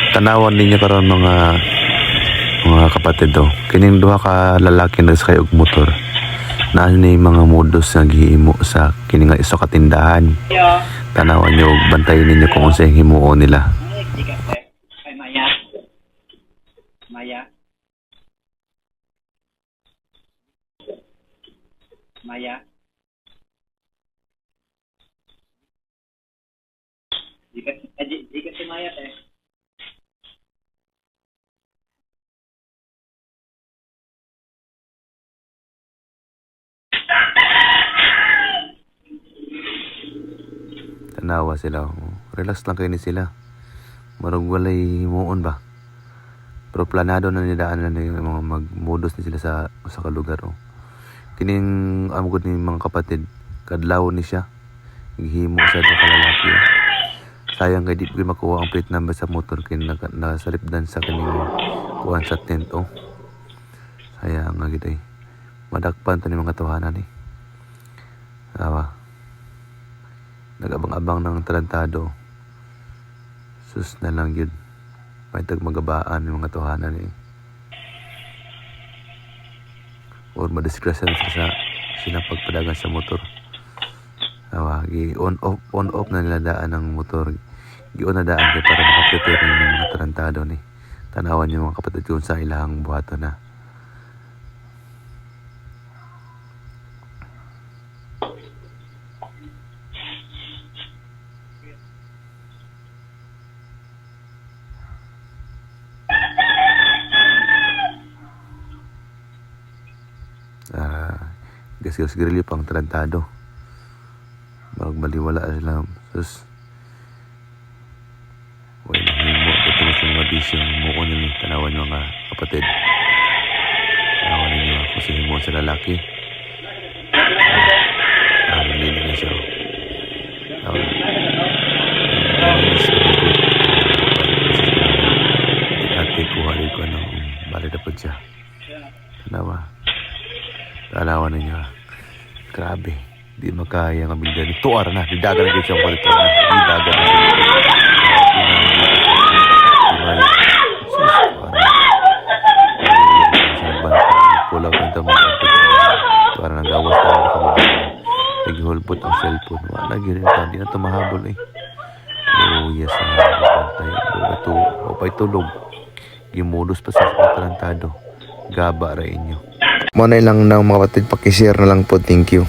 Tanawan ninyo karon mga kapatid do. Kining duha ka lalaki nagsakay og motor. Naa ni mga modus nga gihimo sa kini nga iso ka tindahan. Tanawan niyo ug bantayan ninyo kung unsay himuon nila. Ay, Maya. Maya. Maya. Di ka si Maya, eh. Tanawa sila. Relax lang kayo ni sila. Marag walay himuon ba. Pero planado na nidaan na yung mga mag-modus ni sila sa kalugar. Oh. Kining amgod ni mga kapatid, kadlaw ni siya. Naghimo sa duha ka lalaki. Oh. Sayang kay di ko makuha ang plate number sa motor kay nasalipdan sa kining kuan sa tent. Oh. Sayang nga gid ay. Madakpan to ni mga tawanan eh. Awa. Nagabang-abang ng tarantado. Sus na lang yun. May magabaan yung mga tuhanan eh. Or madisgrasya na sa sinapagpadagan sa motor. Awa, on off na nila daan ng motor. Gi-on na daan kaya para makaprepare yung mga tarantado ni. Tanawan yung mga kapatid kung sa ilahang buhato na. Gas grilyo pang tarantado. Magbaliwala sila. Sus. Huwag nahimo. Ito sa mga bisyo. Muko nila. Tanawan nyo mga kapatid. Tanawan ninyo ako sa himo sa lalaki. Nalilin na siya. Ate kuha rin ko ano. Balik na po siya. Tanawa. Tanawan ninyo. Grabe. Di makaya ng bilyan. Tuwar na. Didagan na dito siyang kwalito na. Didagan na siya. Pulang ng tamang. Tuwar na gawas na ako kababay. Naghihulpot ang cellphone. Wala girin ka. Di na ito mahabol eh. Oh yes. Bantay. O pa'y tulog. Gimodus pa sa tarantado. Gaba rin nyo. Muna lang ng mga kapatid. Pakishare na lang po. Thank you.